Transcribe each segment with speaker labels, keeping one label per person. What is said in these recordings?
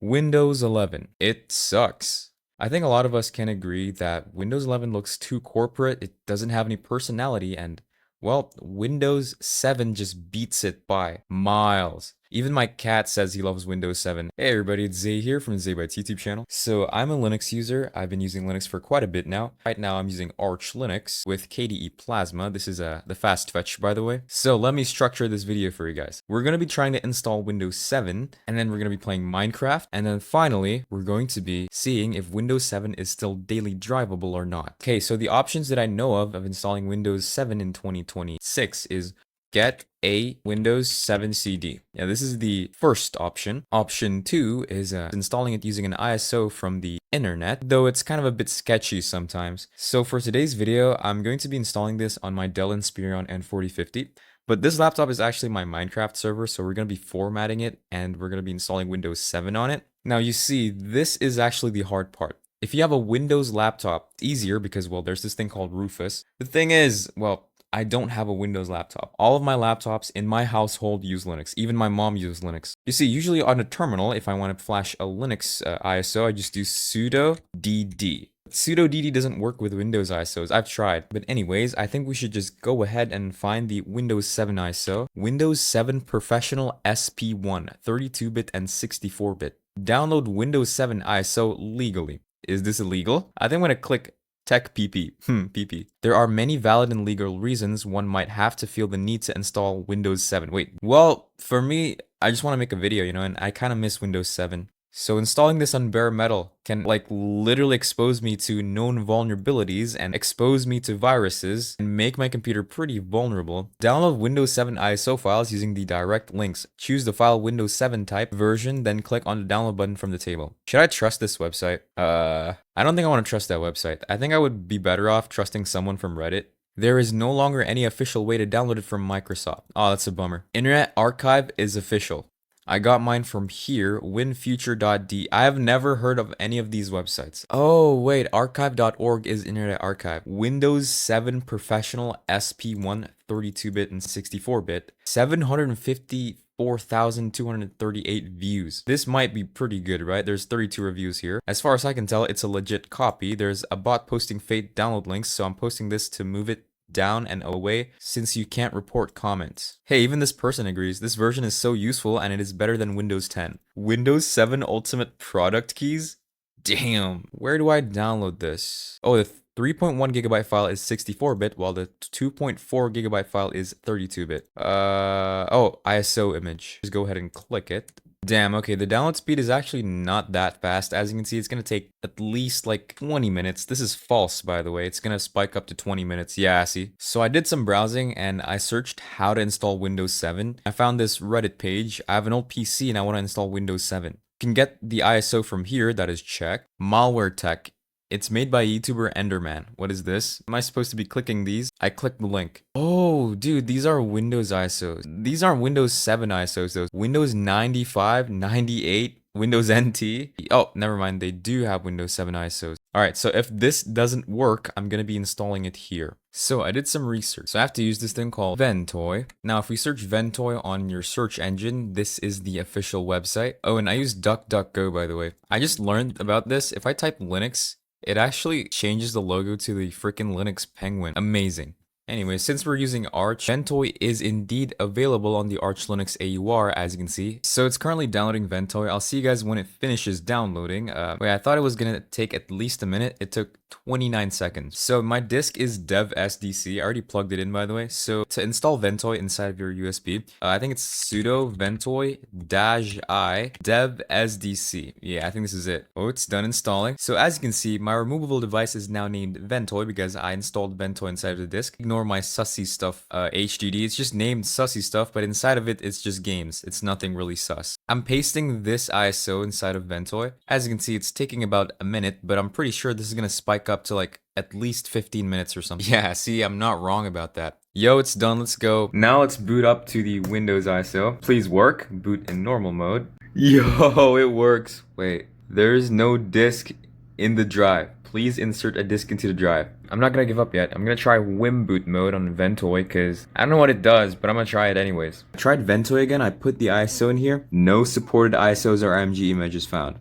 Speaker 1: Windows 11. It sucks. I think a lot of us can agree that Windows 11 looks too corporate, it doesn't have any personality, and, well, Windows 7 just beats it by miles. Even my cat says he loves Windows 7. Hey everybody, it's Zei here from Zei PC YouTube channel. So I'm a Linux user. I've been using Linux for quite a bit now. Right now I'm using Arch Linux with KDE Plasma. This is the fast fetch, by the way. So let me structure this video for you guys. We're going to be trying to install Windows 7, and then we're going to be playing Minecraft, and then finally we're going to be seeing if Windows 7 is still daily drivable or not. Okay, so the options that I know of installing Windows 7 in 2026 is get a Windows 7 CD. Yeah, this is the first option. Option 2 is installing it using an ISO from the internet, though it's kind of a bit sketchy sometimes. So for today's video, I'm going to be installing this on my Dell Inspiron N4050. But this laptop is actually my Minecraft server, so we're going to be formatting it and we're going to be installing Windows 7 on it. Now you see, this is actually the hard part. If you have a Windows laptop, it's easier because, well, there's this thing called Rufus. The thing is, well, I don't have a Windows laptop. All of my laptops in my household use Linux. Even my mom uses Linux. You see, usually on a terminal, if I want to flash a Linux ISO, I just do sudo dd. Sudo dd doesn't work with Windows ISOs. I've tried. But anyways, I think we should just go ahead and find the Windows 7 ISO. Windows 7 Professional SP1, 32-bit and 64-bit. Download Windows 7 ISO legally. Is this illegal? I think I'm going to click Tech PP. PP. There are many valid and legal reasons one might have to feel the need to install Windows 7. Wait, well, for me, I just want to make a video, and I kind of miss Windows 7. So installing this on bare metal can literally expose me to known vulnerabilities and expose me to viruses and make my computer pretty vulnerable. Download Windows 7 ISO files using the direct links. Choose the file Windows 7 type version, then click on the download button from the table. Should I trust this website? I don't think I want to trust that website. I think I would be better off trusting someone from Reddit. There is no longer any official way to download it from Microsoft. Oh, that's a bummer. Internet Archive is official. I got mine from here, winfuture.d. I have never heard of any of these websites. Oh, wait, archive.org is Internet Archive. Windows 7 Professional SP1, 32-bit and 64-bit, 754,238 views. This might be pretty good, right? There's 32 reviews here. As far as I can tell, it's a legit copy. There's a bot posting fake download links, so I'm posting this to move it down and away since you can't report comments. Hey, even this person agrees. This version is so useful and it is better than Windows 10. Windows 7 Ultimate Product Keys? Damn. Where do I download this? Oh, the 3.1 gigabyte file is 64-bit while the 2.4 gigabyte file is 32-bit. Oh, ISO image. Just go ahead and click it. Damn, okay, the download speed is actually not that fast. As you can see, it's going to take at least 20 minutes. This is false, by the way. It's going to spike up to 20 minutes. Yeah, see. So I did some browsing and I searched how to install Windows 7. I found this Reddit page. I have an old PC and I want to install Windows 7. You can get the ISO from here, that is checked. Malware Tech. It's made by YouTuber Enderman. What is this? Am I supposed to be clicking these? I clicked the link. Oh, dude, these are Windows ISOs. These aren't Windows 7 ISOs, though. Windows 95, 98, Windows NT. Oh, never mind. They do have Windows 7 ISOs. All right, so if this doesn't work, I'm going to be installing it here. So I did some research. So I have to use this thing called Ventoy. Now, if we search Ventoy on your search engine, this is the official website. Oh, and I use DuckDuckGo, by the way. I just learned about this. If I type Linux, it actually changes the logo to the freaking Linux penguin. Amazing. Anyway, since we're using Arch, Ventoy is indeed available on the Arch Linux AUR, as you can see. So it's currently downloading Ventoy. I'll see you guys when it finishes downloading. Wait, I thought it was gonna take at least a minute. It took 29 seconds. So my disk is devsdc. I already plugged it in, by the way. So to install Ventoy inside of your USB, I think it's sudo ventoy-i devsdc. Yeah, I think this is it. Oh, it's done installing. So as you can see, my removable device is now named Ventoy because I installed Ventoy inside of the disk. Ignore my sussy stuff, HDD. It's just named sussy stuff, but inside of it, it's just games. It's nothing really sus. I'm pasting this ISO inside of Ventoy. As you can see, it's taking about a minute, but I'm pretty sure this is gonna spike up to at least 15 minutes or something. Yeah, see, I'm not wrong about that. Yo, it's done. Let's go. Now let's boot up to the Windows ISO. Please work. Boot in normal mode. Yo, it works. Wait, there's no disk in the drive. Please insert a disk into the drive. I'm not gonna give up yet. I'm gonna try Wimboot mode on Ventoy because I don't know what it does, but I'm gonna try it anyways. I tried Ventoy again. I put the ISO in here. No supported ISOs or IMG images found.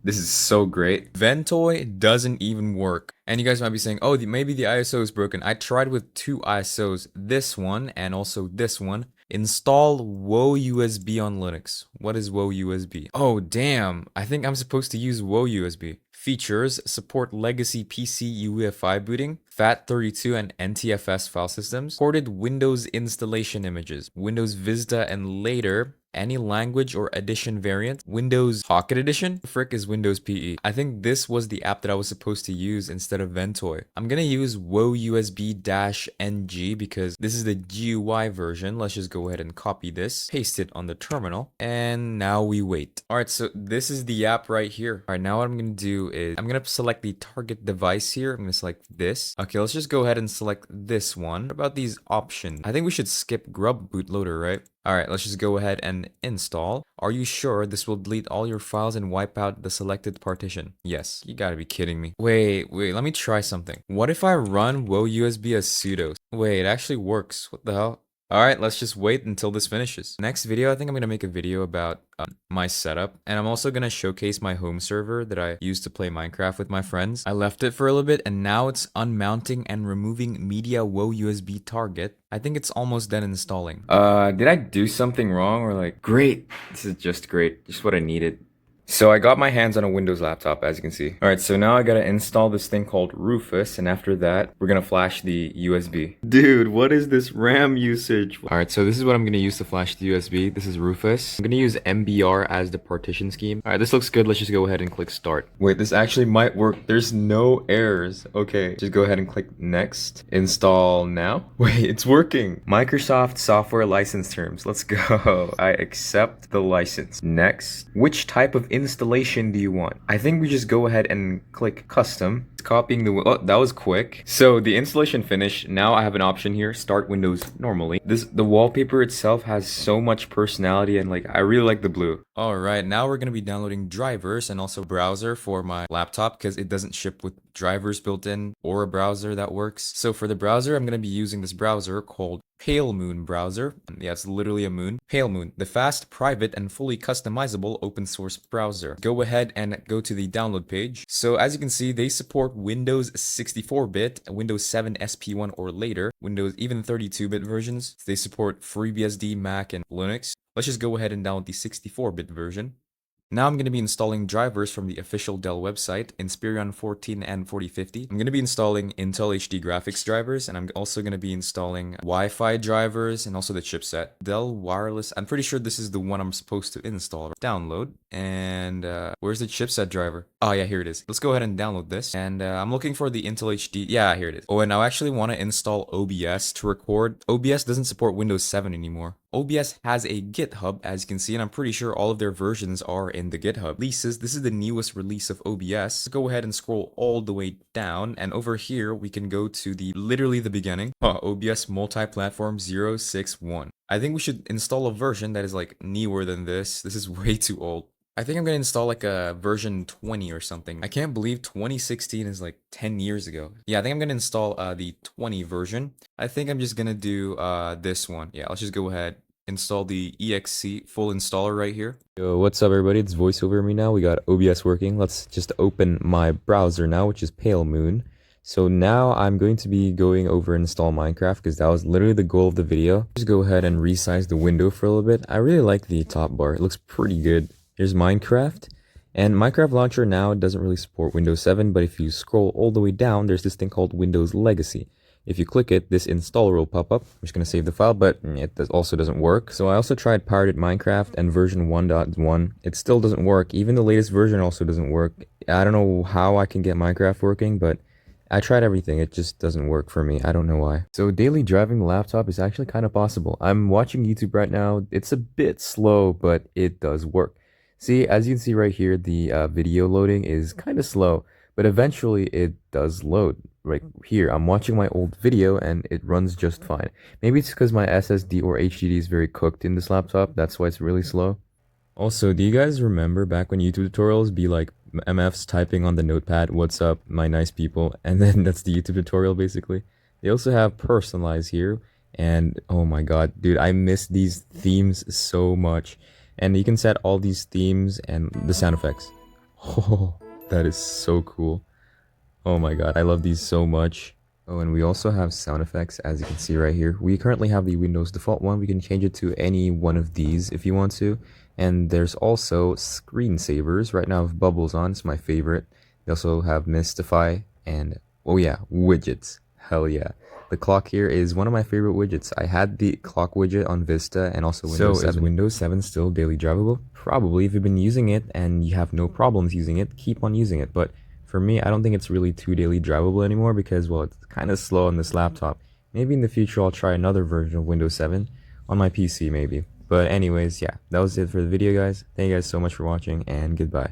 Speaker 1: This is so great. Ventoy doesn't even work. And you guys might be saying, oh, maybe the ISO is broken. I tried with two ISOs, this one and also this one. Install Woe USB on Linux. What is Woe USB? Oh, damn. I think I'm supposed to use Woe USB. Features: support legacy PC UEFI booting, FAT32 and NTFS file systems, supported Windows installation images, Windows Vista and later any language or edition variant, Windows Pocket Edition. The frick is Windows PE? I think this was the app that I was supposed to use instead of Ventoy. I'm gonna use Woe USB-NG because this is the GUI version. Let's just go ahead and copy this, paste it on the terminal, and now we wait. Alright, so this is the app right here. Alright, now what I'm gonna do is I'm gonna select the target device here. I'm gonna select this. Okay, let's just go ahead and select this one. What about these options? I think we should skip Grub bootloader, right? Alright, let's just go ahead and install. Are you sure this will delete all your files and wipe out the selected partition? Yes. You gotta be kidding me. Wait, let me try something. What if I run Woe USB as sudo? Wait, it actually works. What the hell? Alright, let's just wait until this finishes. Next video, I think I'm gonna make a video about my setup, and I'm also gonna showcase my home server that I used to play Minecraft with my friends. I left it for a little bit, and now it's unmounting and removing media Woe USB target. I think it's almost done installing. Did I do something wrong or like, great, this is just great, just what I needed. So I got my hands on a Windows laptop, as you can see. Alright, so now I gotta install this thing called Rufus, and after that, we're gonna flash the USB. Dude, what is this RAM usage? Alright, so this is what I'm gonna use to flash the USB. This is Rufus. I'm gonna use MBR as the partition scheme. Alright, this looks good. Let's just go ahead and click start. Wait, this actually might work. There's no errors. Okay, just go ahead and click next. Install now. Wait, it's working. Microsoft software license terms. Let's go. I accept the license. Next. Which type of installation do you want? I think we just go ahead and click custom. It's copying the, oh, that was quick. So the installation finished. Now I have an option here, start Windows normally. The wallpaper itself has so much personality, and like, I really like the blue. All right, now we're gonna be downloading drivers and also browser for my laptop because it doesn't ship with drivers built in or a browser that works. So for the browser, I'm gonna be using this browser called Pale Moon browser. Yeah, it's literally a moon. Pale Moon, the fast, private, and fully customizable open source browser. Go ahead and go to the download page. So as you can see, they support Windows 64-bit, Windows 7 SP1 or later, Windows even 32-bit versions. They support FreeBSD, Mac, and Linux. Let's just go ahead and download the 64-bit version. Now I'm going to be installing drivers from the official Dell website, Inspiron 14 and 4050. I'm going to be installing Intel HD graphics drivers, and I'm also going to be installing Wi-Fi drivers and also the chipset. Dell wireless, I'm pretty sure this is the one I'm supposed to install. Download, and where's the chipset driver? Oh yeah, here it is. Let's go ahead and download this, and I'm looking for the Intel HD, yeah, here it is. Oh, and I actually want to install OBS to record. OBS doesn't support Windows 7 anymore. OBS has a GitHub, as you can see, and I'm pretty sure all of their versions are in the GitHub. Releases, this is the newest release of OBS. Let's go ahead and scroll all the way down, and over here we can go to literally the beginning. OBS multi-platform 061. I think we should install a version that is like newer than this. This is way too old. I think I'm gonna install like a version 20 or something. I can't believe 2016 is like 10 years ago. Yeah, I think I'm gonna install the 20 version. I think I'm just gonna do this one. Yeah, let's just go ahead, install the EXE full installer right here. Yo, what's up everybody? It's voiceover me now. We got OBS working. Let's just open my browser now, which is Pale Moon. So now I'm going to be going over and install Minecraft because that was literally the goal of the video. Just go ahead and resize the window for a little bit. I really like the top bar. It looks pretty good. Here's Minecraft, and Minecraft Launcher now doesn't really support Windows 7, but if you scroll all the way down, there's this thing called Windows Legacy. If you click it, this installer will pop up. I'm just going to save the file, but it also doesn't work. So I also tried pirated Minecraft and version 1.1. It still doesn't work. Even the latest version also doesn't work. I don't know how I can get Minecraft working, but I tried everything. It just doesn't work for me. I don't know why. So daily driving the laptop is actually kind of possible. I'm watching YouTube right now. It's a bit slow, but it does work. See, as you can see right here, the video loading is kind of slow, but eventually it does load. Right here, I'm watching my old video and it runs just fine. Maybe it's because my SSD or HDD is very cooked in this laptop. That's why it's really slow. Also, do you guys remember back when YouTube tutorials be like MFs typing on the notepad, "What's up, my nice people?" And then that's the YouTube tutorial basically. They also have personalize here, and oh my god, dude, I miss these themes so much. And you can set all these themes and the sound effects. Oh, that is so cool. Oh my god, I love these so much. Oh, and we also have sound effects, as you can see right here. We currently have the Windows default one. We can change it to any one of these if you want to. And there's also screensavers. Right now I have bubbles on, it's my favorite. They also have Mystify and, oh yeah, widgets. Hell yeah. The clock here is one of my favorite widgets. I had the clock widget on Vista and also Windows 7. So is Windows 7 still daily drivable? Probably. If you've been using it and you have no problems using it, keep on using it. But for me, I don't think it's really too daily drivable anymore because, well, it's kind of slow on this laptop. Maybe in the future I'll try another version of Windows 7 on my PC maybe. But anyways, yeah, that was it for the video, guys. Thank you guys so much for watching, and goodbye.